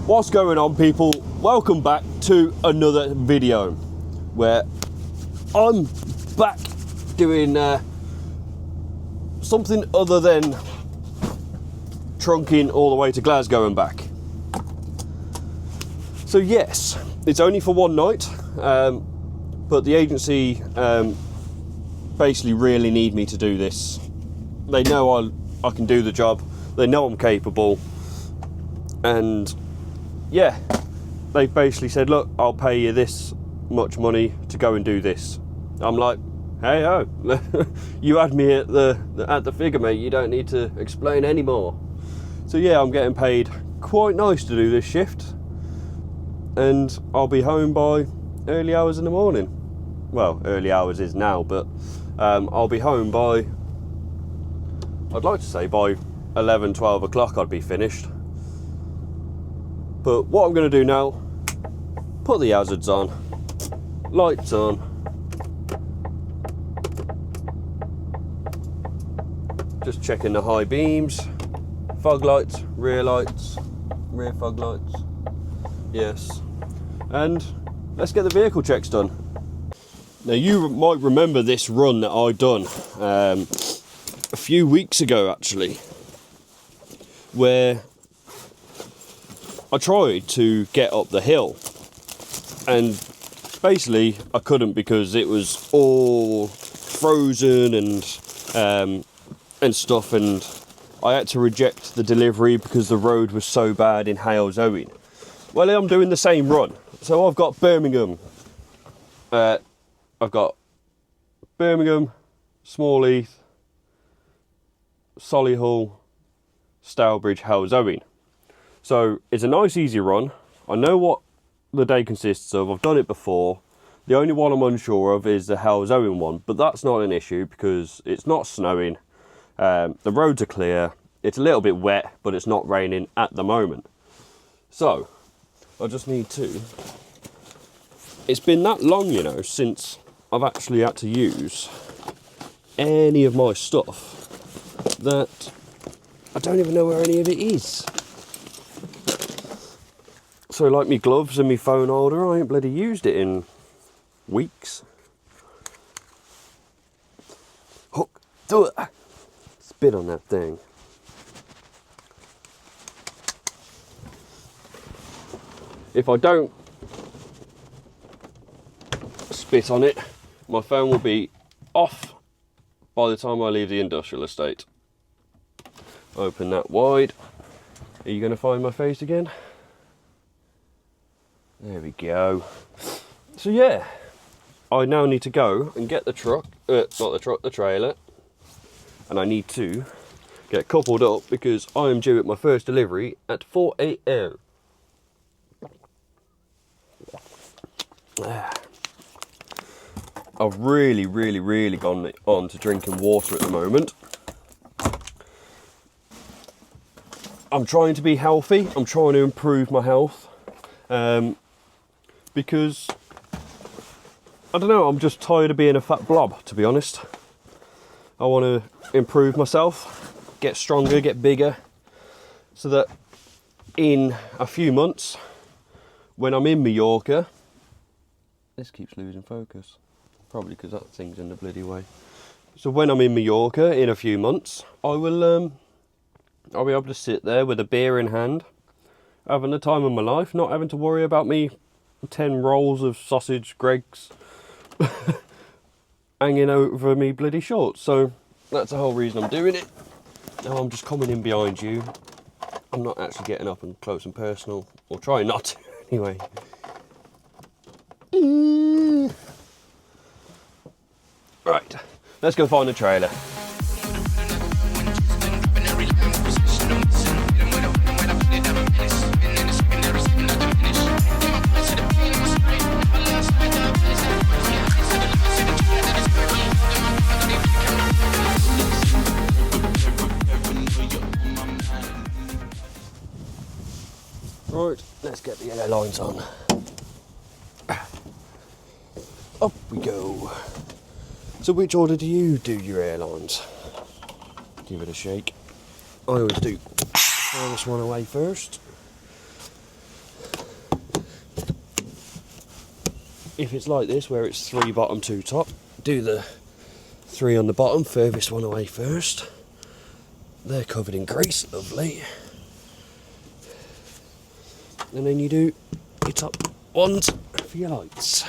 What's going on, people? Welcome back to another video where I'm back doing something other than trunking all the way to Glasgow and back. So yes, it's only for one night, but the agency basically really need me to do this. They know I can do the job, they know I'm capable, and yeah, they basically said, look, I'll pay you this much money to go and do this. I'm like, hey ho, you had me at the figure, mate, you don't need to explain anymore. So yeah, I'm getting paid quite nice to do this shift, and I'll be home by early hours in the morning. Well, early hours is now, but I'll be home by, I'd like to say by 11, 12 o'clock I'd be finished. But what I'm going to do now, put the hazards on, lights on, just checking the high beams, fog lights, rear fog lights, yes, and let's get the vehicle checks done. Now you might remember this run that I done a few weeks ago actually, where I tried to get up the hill and basically I couldn't because it was all frozen and stuff, and I had to reject the delivery because the road was so bad in Hales Owen. Well, I'm doing the same run, so I've got Birmingham, Smallheath, Solihull, Stourbridge, Hales Owen. So it's a nice easy run. I know what the day consists of, I've done it before. The only one I'm unsure of is the Hales Owen one, but that's not an issue because it's not snowing, the roads are clear, it's a little bit wet, but it's not raining at the moment. So I just need to, it's been that long, you know, since I've actually had to use any of my stuff that I don't even know where any of it is. So like me gloves and me phone holder, I ain't bloody used it in weeks. Hook, do it. Spit on that thing. If I don't spit on it, my phone will be off by the time I leave the industrial estate. Open that wide. Are you going to find my face again? There we go. So yeah, I now need to go and get the truck, the trailer, and I need to get coupled up because I am due at my first delivery at 4 AM. I've really gone on to drinking water at the moment. I'm trying to be healthy, I'm trying to improve my health. Because, I don't know, I'm just tired of being a fat blob, to be honest. I want to improve myself, get stronger, get bigger, so that in a few months, when I'm in Mallorca, this keeps losing focus, probably because that thing's in the bloody way. So when I'm in Mallorca in a few months, I'll be able to sit there with a beer in hand, having the time of my life, not having to worry about me 10 rolls of sausage Greggs hanging over me bloody shorts. So that's the whole reason I'm doing it. Now I'm just coming in behind you. I'm not actually getting up and close and personal, or trying not to anyway. Right, let's go find the trailer. Right, let's get the airlines on. Up we go. So which order do you do your airlines? Give it a shake. I always do furthest one away first. if it's like this, where it's 3 bottom, 2 top, do the 3 on the bottom, furthest one away first. They're covered in grease, lovely. And then you do your top ones for your lights.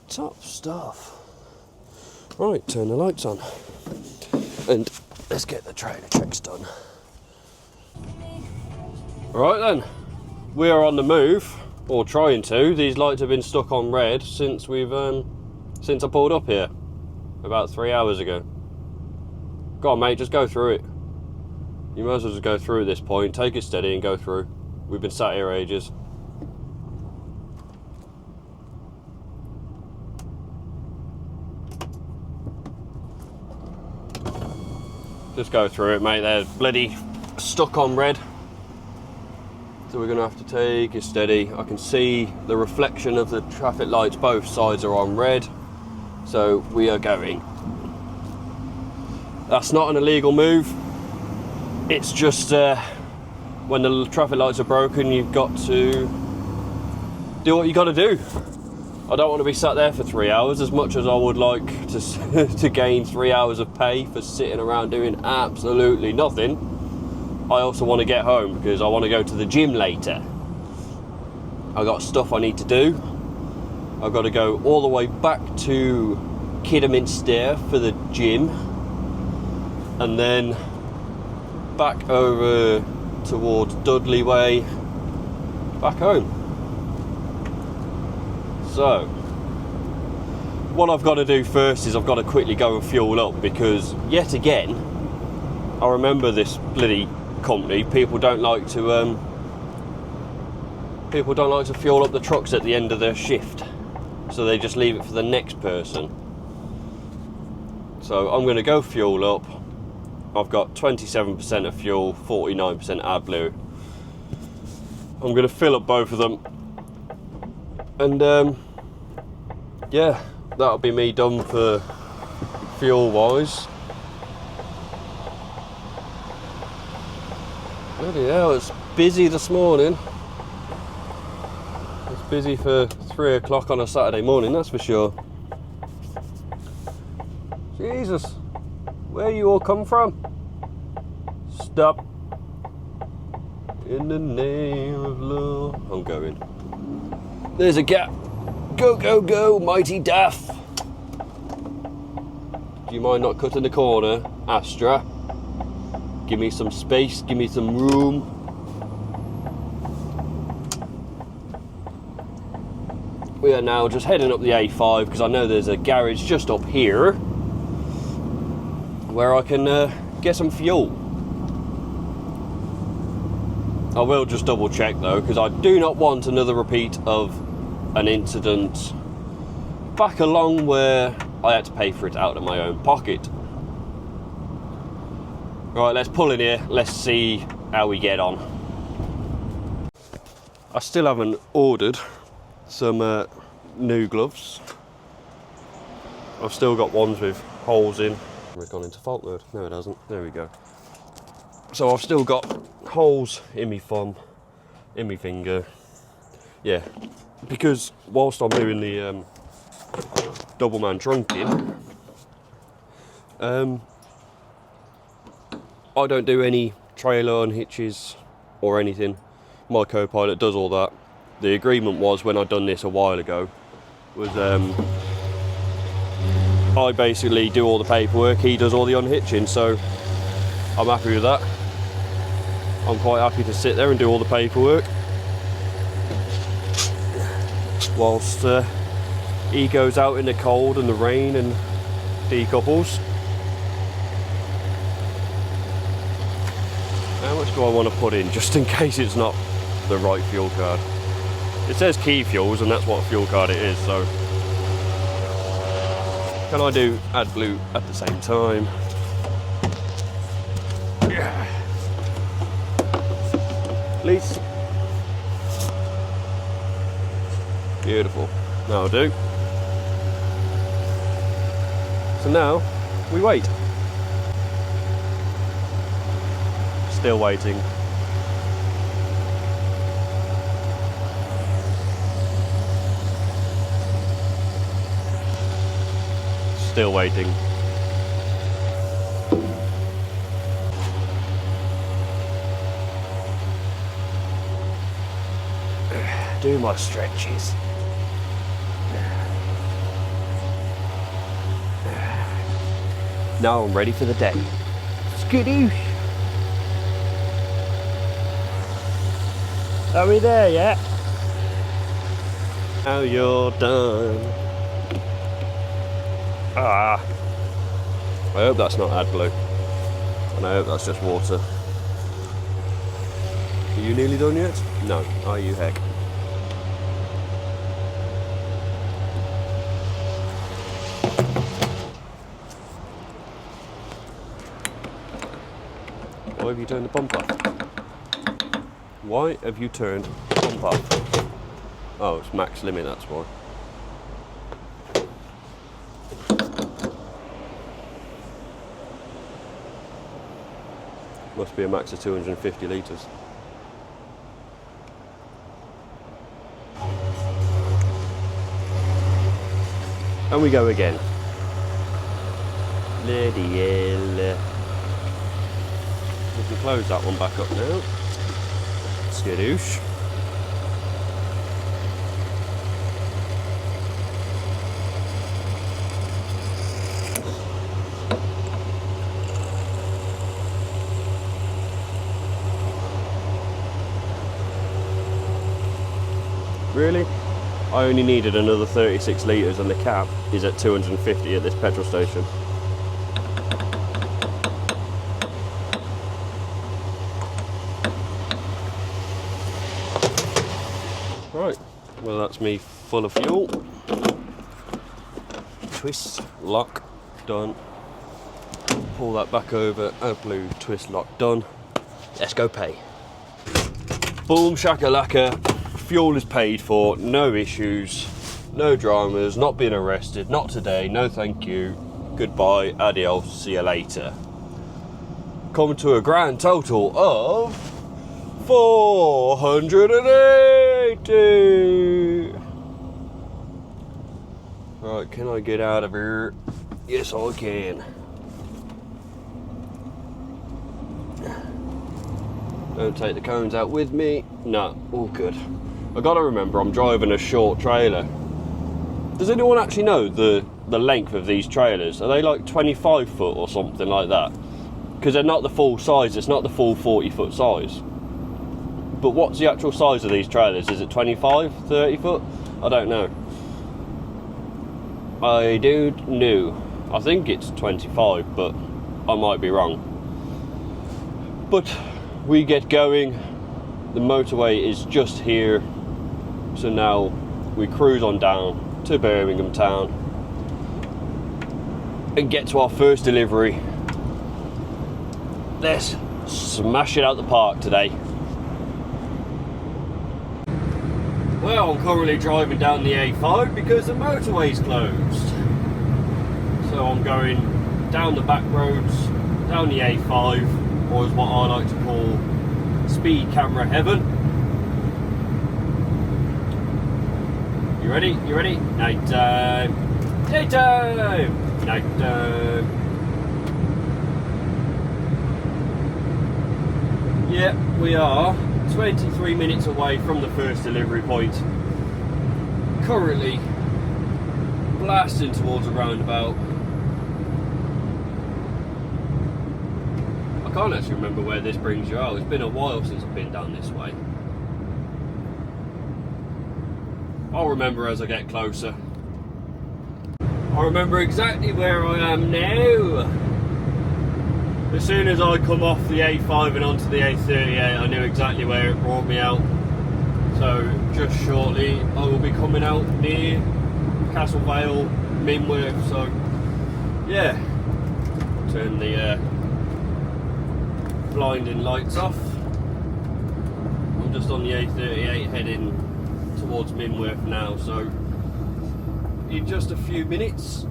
Top stuff. Right, turn the lights on. And let's get the trailer checks done. Right then, we are on the move, or trying to. These lights have been stuck on red since since I pulled up here about 3 hours ago. Go on, mate, just go through it. You might as well just go through at this point. Take it steady and go through. We've been sat here ages. Just go through it, mate. They're bloody stuck on red. So we're going to have to take it steady. I can see the reflection of the traffic lights. Both sides are on red. So we are going. That's not an illegal move. It's just when the traffic lights are broken, you've got to do what you got to do. I don't want to be sat there for 3 hours, as much as I would like to to gain 3 hours of pay for sitting around doing absolutely nothing. I also want to get home because I want to go to the gym later. I got stuff I need to do. I've got to go all the way back to Kidderminster for the gym, and then back over towards Dudley Way, back home. So, what I've got to do first is I've got to quickly go and fuel up, because yet again, I remember this bloody company. People don't like to fuel up the trucks at the end of their shift, so they just leave it for the next person. So I'm going to go fuel up. I've got 27% of fuel, 49% AdBlue. I'm going to fill up both of them, and yeah, that'll be me done for fuel wise. Bloody hell, it's busy this morning. It's busy for 3 o'clock on a Saturday morning, that's for sure. Jesus, where you all come from? Stop. In the name of love. I'm going. There's a gap. Go, go, go, mighty Daff. Do you mind not cutting the corner, Astra? Give me some space, give me some room. We are now just heading up the A5 because I know there's a garage just up here where I can get some fuel. I will just double check though, because I do not want another repeat of an incident back along where I had to pay for it out of my own pocket. Right, let's pull in here, let's see how we get on. I still haven't ordered some new gloves. I've still got ones with holes in. We've gone into fault mode. No, it hasn't. There we go. So I've still got holes in my thumb, in my finger. Yeah, because whilst I'm doing the double man trunking, I don't do any trailer unhitches or anything. My co-pilot does all that. The agreement was, when I'd done this a while ago, was I basically do all the paperwork, he does all the unhitching, so I'm happy with that. I'm quite happy to sit there and do all the paperwork whilst he goes out in the cold and the rain and decouples. How much do I want to put in, just in case it's not the right fuel card? It says key fuels, and that's what fuel card it is, so can I do AdBlue at the same time? Yeah. Please. Beautiful. That'll do. So now we wait. Still waiting. Still waiting. Do my stretches. Now I'm ready for the day. Skadoosh! Are we there yet? Now you're done. Ah. I hope that's not AdBlue. And I hope that's just water. Are you nearly done yet? No. Are you, heck? Why have you turned the pump off? Why have you turned the pump off? Oh, it's max limit, that's why. Must be a max of 250 litres. And we go again. Bloody hell. We can close that one back up now. Skadoosh. Really? I only needed another 36 litres and the cap is at 250 at this petrol station. Right, well that's me full of fuel. Twist, lock, done. Pull that back over, AdBlue, twist, lock, done. Let's go pay. Boom shakalaka, fuel is paid for, no issues, no dramas, not being arrested, not today, no thank you, goodbye, adios, see you later. Coming to a grand total of 480. Right, can I get out of here? Yes, I can. Don't take the cones out with me. No, all good. I gotta remember I'm driving a short trailer. Does anyone actually know the length of these trailers? Are they like 25 foot or something like that? Because they're not the full size, it's not the full 40 foot size. But what's the actual size of these trailers? Is it 25, 30 foot? I don't know. I don't know. I think it's 25, but I might be wrong. But we get going. The motorway is just here. So now we cruise on down to Birmingham town and get to our first delivery. Let's smash it out the park today. Well, I'm currently driving down the A5 because the motorway's closed. So I'm going down the back roads, down the A5, or as what I like to call speed camera heaven. You ready? You ready? Night time! Night time! Night time! Yeah, we are 23 minutes away from the first delivery point. Currently blasting towards a roundabout. I can't actually remember where this brings you out. It's been a while since I've been down this way. I'll remember as I get closer. I remember exactly where I am now. As soon as I come off the A5 and onto the A38, I knew exactly where it brought me out. So just shortly I will be coming out near Castle Vale, Minworth. So yeah, turn the blinding lights off. I'm just on the A38 heading towards Minworth now, so in just a few minutes,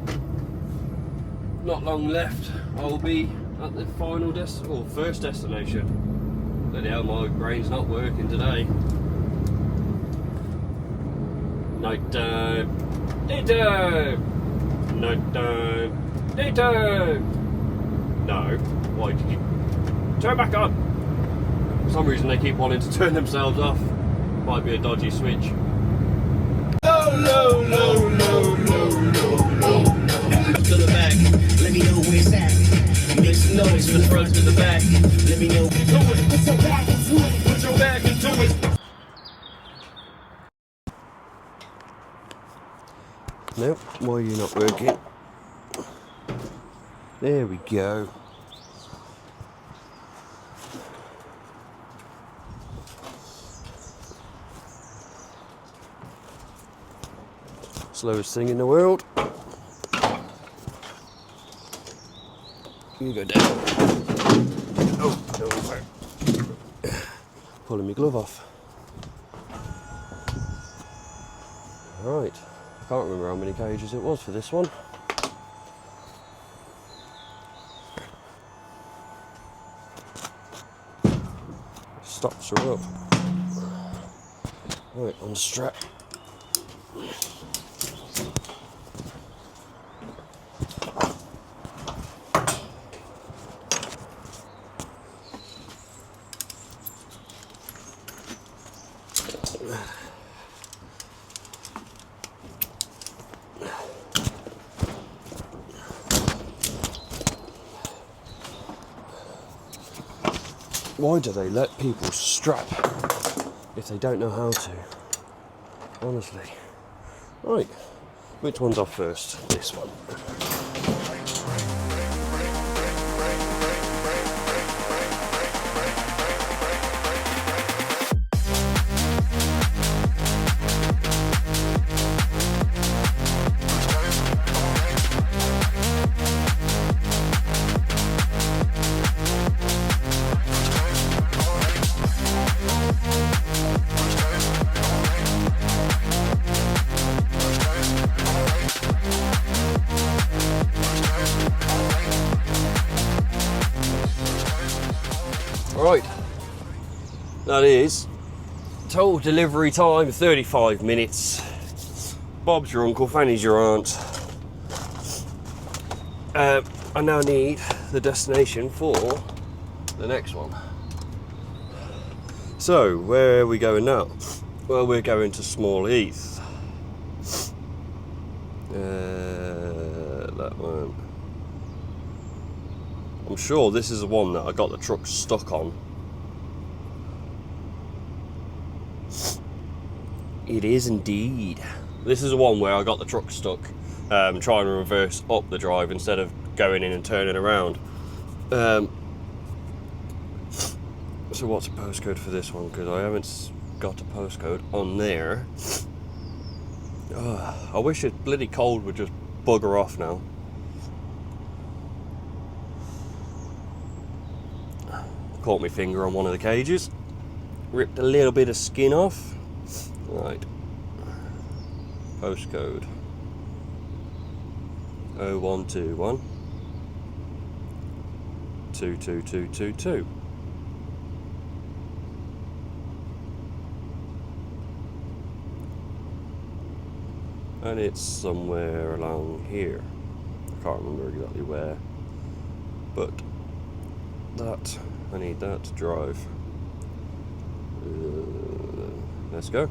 not long left, I'll be at the final first destination. Bloody hell, my brain's not working today. Night time, dun, dun, dun. Daytime! No. Why did you turn back on? For some reason they keep wanting to turn themselves off. Might be a dodgy switch. No, no, no, no, no, no, no. To the back, let me know where it's at. Make some noise from the front to the back. Let me know. Do it. Put your back into it. Put your back into it. Nope, why are you not working? There we go. Slowest thing in the world. You go down. Oh, no. Pulling my glove off. Right. I can't remember how many cages it was for this one. Stops her up. Right, on the strap. Why do they let people strap if they don't know how to? Honestly. Right, which one's off first? This one. Right, that is total delivery time 35 minutes. Bob's your uncle, Fanny's your aunt. I now need the destination for the next one. So, where are we going now? Well, we're going to Small Heath. That one. I'm sure this is the one that I got the truck stuck on. It is indeed. This is the one where I got the truck stuck, trying to reverse up the drive instead of going in and turning around. So what's the postcode for this one? Because I haven't got a postcode on there. I wish it bloody cold would just bugger off now. Caught my finger on one of the cages, ripped a little bit of skin off. Right, postcode 0121 22222, and it's somewhere along here. I can't remember exactly where, but that I need that to drive. Let's go.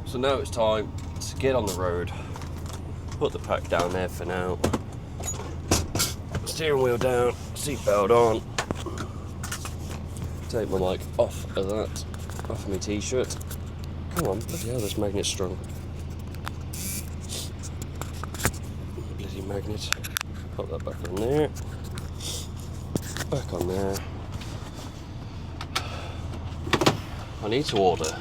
So now it's time to get on the road. Put the pack down there for now. Steering wheel down, seatbelt on. Take my mic off of that, off of my t-shirt. Come on, bloody hell, this magnet's strong. Bloody magnet. Put that back on there. Back on there. I need to order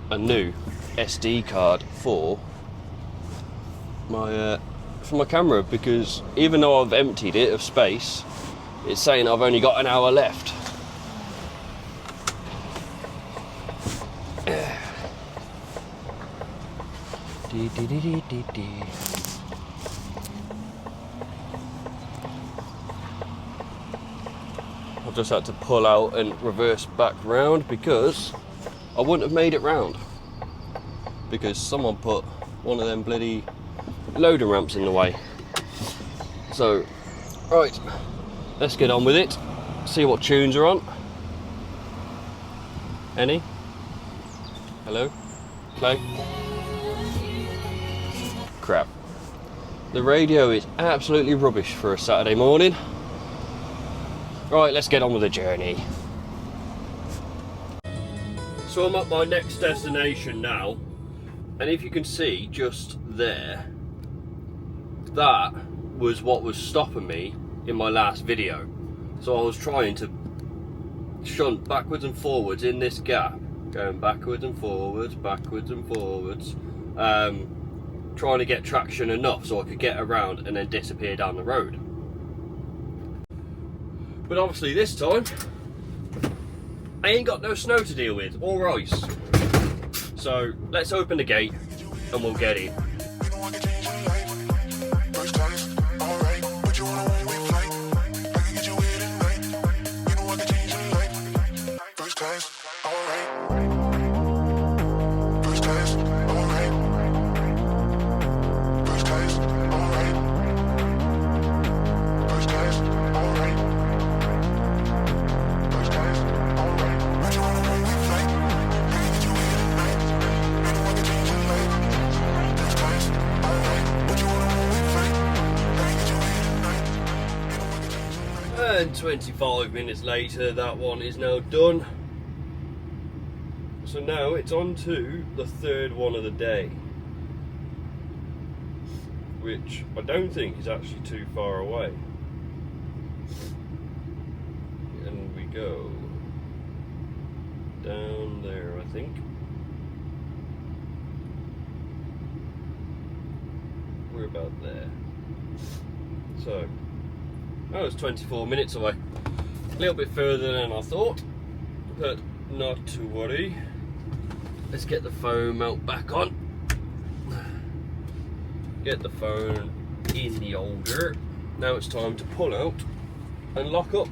a new SD card for my camera, because even though I've emptied it of space, it's saying I've only got an hour left. I've just had to pull out and reverse back round because I wouldn't have made it round, because someone put one of them bloody loading ramps in the way. So, right, let's get on with it. See what tunes are on. Any? Hello? Play? Crap. The radio is absolutely rubbish for a Saturday morning. Right, let's get on with the journey. So I'm at my next destination now, and if you can see just there, that was what was stopping me in my last video. So I was trying to shunt backwards and forwards in this gap, going backwards and forwards, trying to get traction enough so I could get around and then disappear down the road. But obviously this time I ain't got no snow to deal with, or ice. So let's open the gate and we'll get in. And 25 minutes later, that one is now done. So now it's on to the third one of the day, which I don't think is actually too far away. And we go down there, I think. We're about there. So that was 24 minutes away. A little bit further than I thought, but not to worry. Let's get the phone mount back on. Get the phone in the holder. Now it's time to pull out and lock up.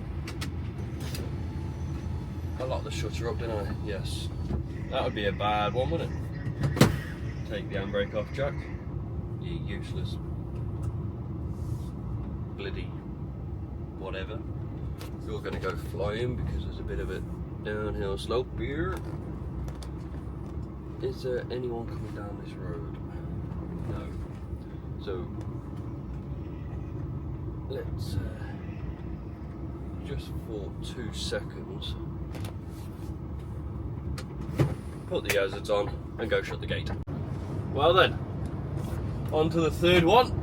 I locked the shutter up, didn't I? Yes. That would be a bad one, wouldn't it? Take the handbrake off, Jack. You useless. Bloody whatever. You're going to go flying because there's a bit of a downhill slope here. Is there anyone coming down this road? No. So let's just for 2 seconds put the hazards on and go shut the gate. Well then, on to the third one.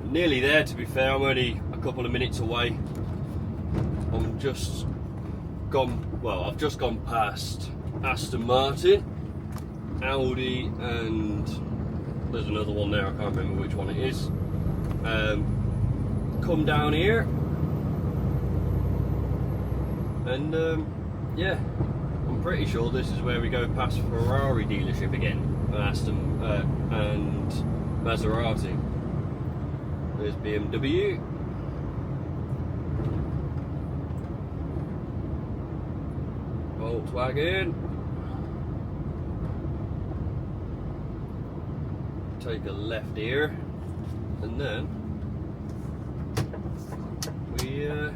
Nearly there, to be fair. I'm only a couple of minutes away. I've just gone past Aston Martin, Audi, and there's another one there, I can't remember which one it is. Come down here and yeah, I'm pretty sure this is where we go past Ferrari dealership again, Aston and Maserati. There's BMW. Volkswagen. Take a left here, and then we're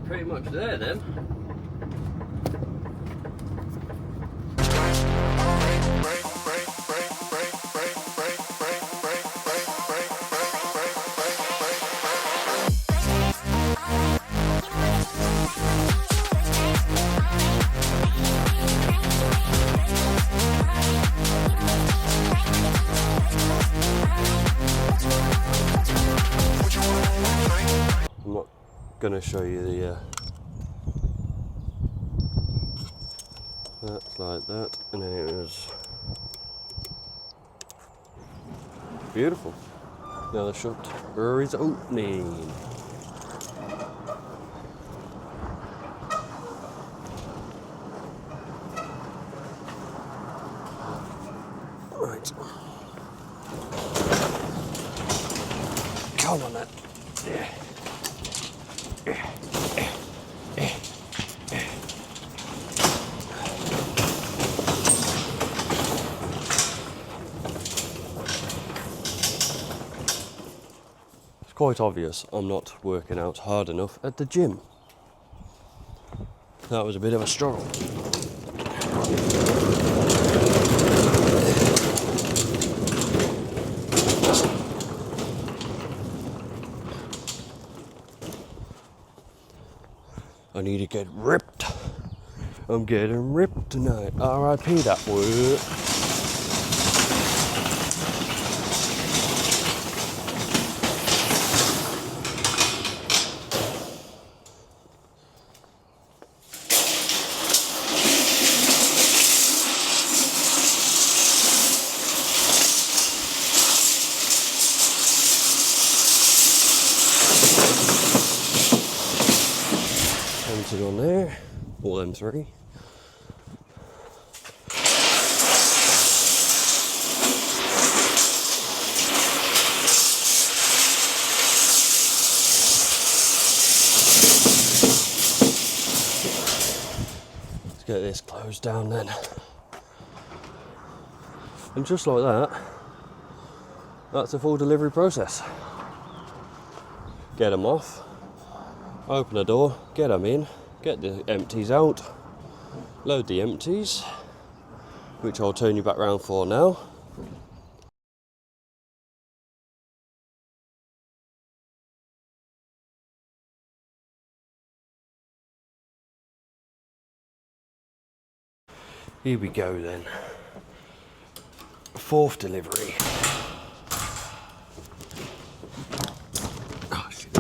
pretty much there then. Going to show you the that's like that, and then it was beautiful. Now the shutter is opening. Right, come on then. Yeah. quite obvious I'm not working out hard enough at the gym. That was a bit of a struggle. I need to get ripped. I'm getting ripped tonight. R.I.P. that word. Empty on there. All them three. Get this closed down then. And just like that, that's a full delivery process. Get them off, open the door, get them in, get the empties out, load the empties, which I'll turn you back round for now. Here we go then. Fourth delivery. Oh, shit.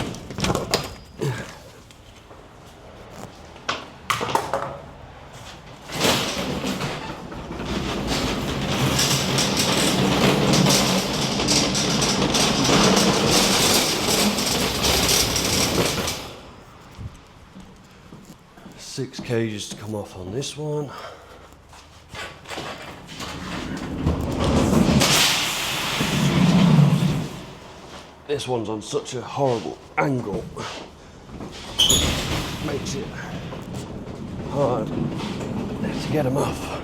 Six cages to come off on this one. This one's on such a horrible angle, makes it hard to get them off.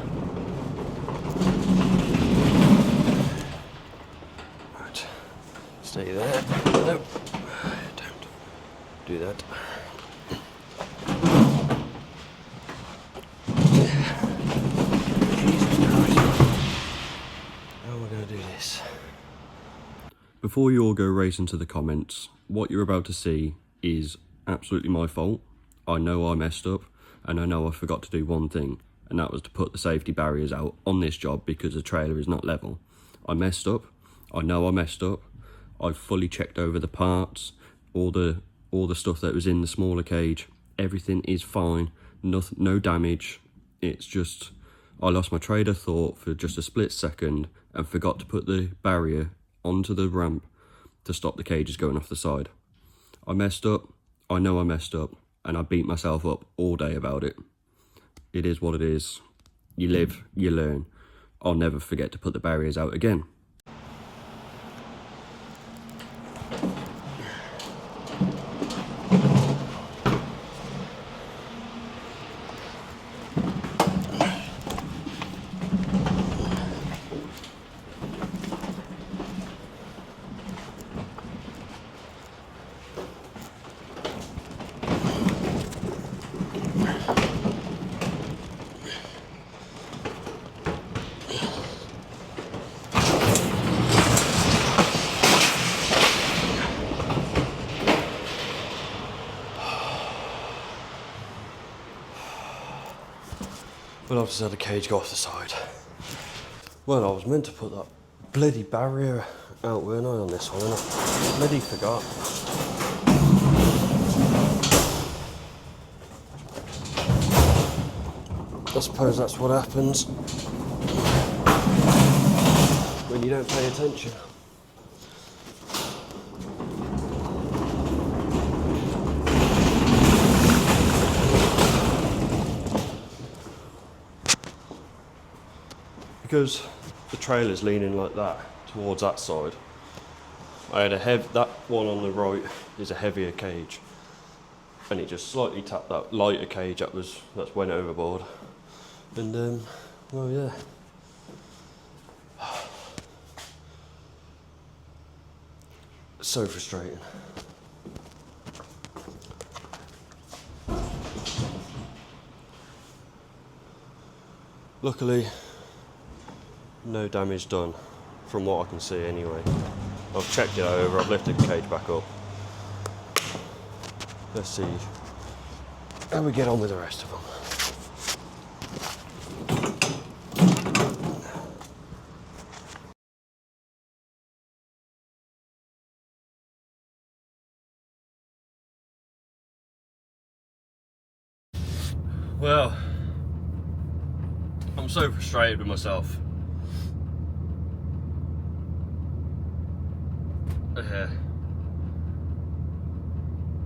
Right, stay there. Nope, don't do that. Jesus Christ. How am I going to do this? Before you all go racing to the comments, what you're about to see is absolutely my fault. I know I messed up, and I know I forgot to do one thing, and that was to put the safety barriers out on this job because the trailer is not level. I messed up. I know I messed up. I've fully checked over the parts, all the stuff that was in the smaller cage. Everything is fine. No damage. It's just I lost my train of thought for just a split second and forgot to put the barrier onto the ramp to stop the cages going off the side. I messed up, I know I messed up, and I beat myself up all day about it. It is what it is. You live, you learn. I'll never forget to put the barriers out again. Well, I've just had the cage go off the side. Well, I was meant to put that bloody barrier out, weren't I, on this one, and I bloody forgot. I suppose that's what happens when you don't pay attention. Because the trailer's leaning like that towards that side, I had that one on the right is a heavier cage, and it just slightly tapped that lighter cage that went overboard, and well, yeah. So frustrating. Luckily, no damage done, from what I can see anyway. I've checked it over, I've lifted the cage back up. Let's see how we get on with the rest of them. Well, I'm so frustrated with myself.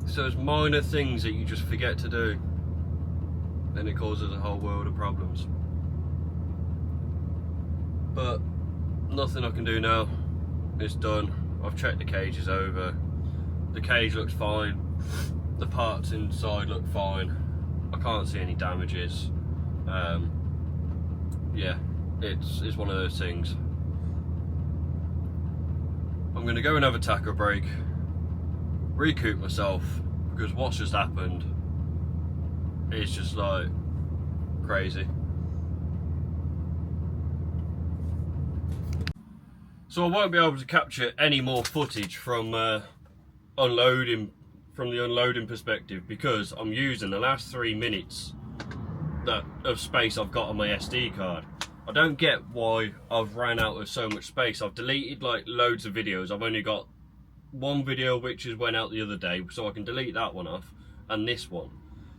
So it's minor things that you just forget to do, and it causes a whole world of problems. But nothing I can do now. It's done. I've checked the cages over. The cage looks fine. The parts inside look fine. I can't see any damages. Yeah, it's one of those things. I'm going to go and have a taco break, recoup myself, because what's just happened is just like crazy. So I won't be able to capture any more footage from unloading, from the unloading perspective, because I'm using the last 3 minutes of space I've got on my SD card. I don't get why I've ran out of so much space. I've deleted like loads of videos. I've only got one video which went out the other day, so I can delete that one off, and this one.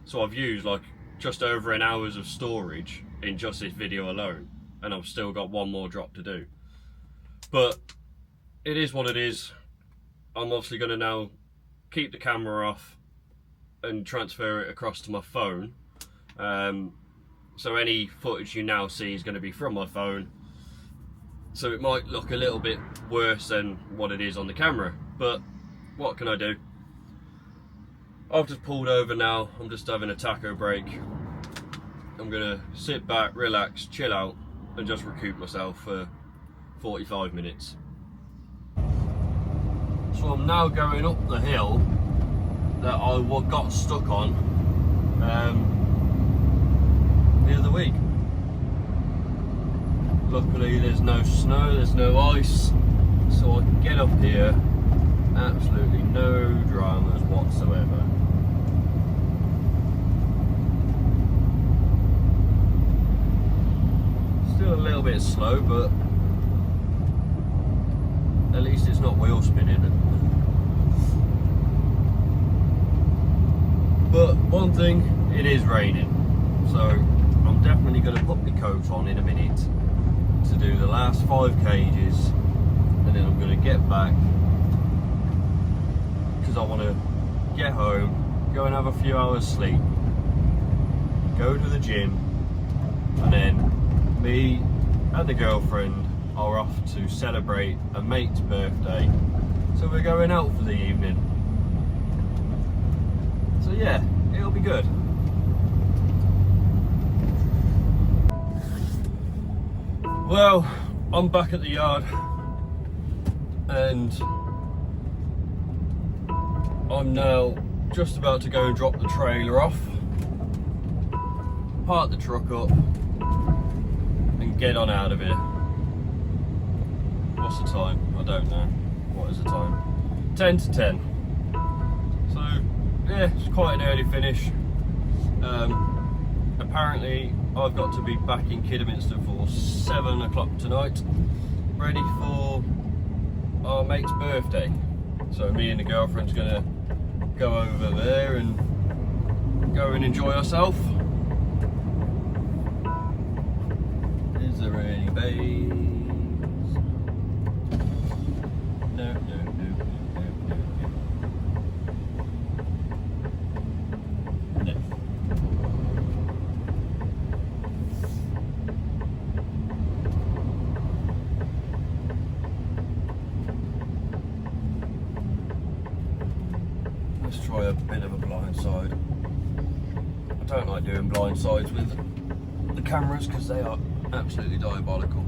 So I've used like just over an hour's of storage in just this video alone, and I've still got one more drop to do. But it is what it is. I'm obviously going to now keep the camera off and transfer it across to my phone. So any footage you now see is going to be from my phone. So it might look a little bit worse than what it is on the camera. But what can I do? I've just pulled over now. I'm just having a taco break. I'm going to sit back, relax, chill out, and just recoup myself for 45 minutes. So I'm now going up the hill that I got stuck on the other week. Luckily there's no snow, there's no ice, so I can get up here, absolutely no dramas whatsoever. Still a little bit slow, but at least it's not wheel spinning. But one thing, it is raining, so I'm definitely going to put my coat on in a minute to do the last 5 cages, and then I'm going to get back because I want to get home, go and have a few hours sleep, go to the gym, and then me and the girlfriend are off to celebrate a mate's birthday, so we're going out for the evening. So yeah, it'll be good. Well, I'm back at the yard and I'm now just about to go and drop the trailer off, park the truck up and get on out of here. What's the time? I don't know. What is the time? 10 to 10. So yeah, it's quite an early finish. Apparently I've got to be back in Kidderminster for 7 o'clock tonight, ready for our mate's birthday. So me and the girlfriend's gonna go over there and go and enjoy ourselves. Is there any babes? No, no, no, no, no, no. No. Let's try a bit of a blind side. I don't like doing blind sides with the cameras because they are absolutely diabolical.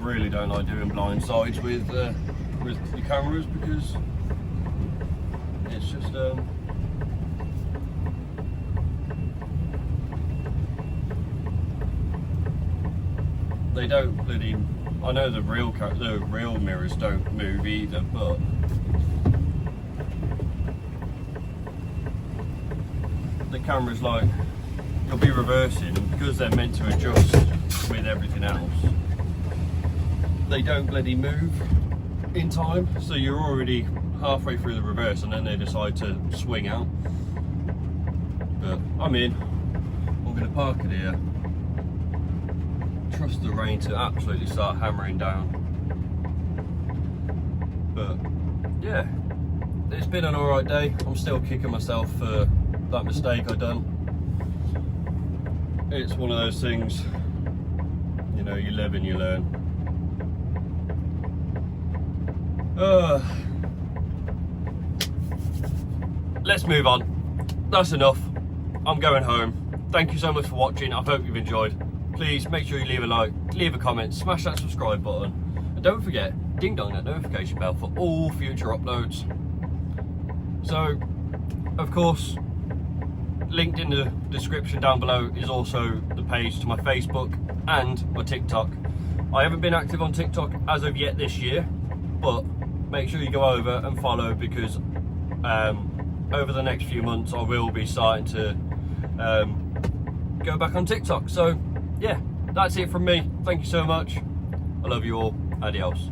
really don't like doing blind sides with the cameras, because it's just they don't bloody. I know the real mirrors don't move either, but the camera's like, you'll be reversing, and because they're meant to adjust with everything else, they don't bloody move in time, so you're already halfway through the reverse and then they decide to swing out. But I'm going to park it here, trust the rain to absolutely start hammering down. But yeah, it's been an alright day. I'm still kicking myself for that mistake I done. It's one of those things, you know, you live and you learn. Let's move on. That's enough. I'm going home. Thank you so much for watching. I hope you've enjoyed. Please make sure you leave a like, leave a comment, smash that subscribe button, and don't forget, ding dong that notification bell for all future uploads. So, of course, linked in the description down below is also the page to my Facebook and my TikTok. I haven't been active on TikTok as of yet this year, but make sure you go over and follow, because over the next few months I will be starting to go back on TikTok. So yeah, that's it from me. Thank you so much. I love you all. Adios.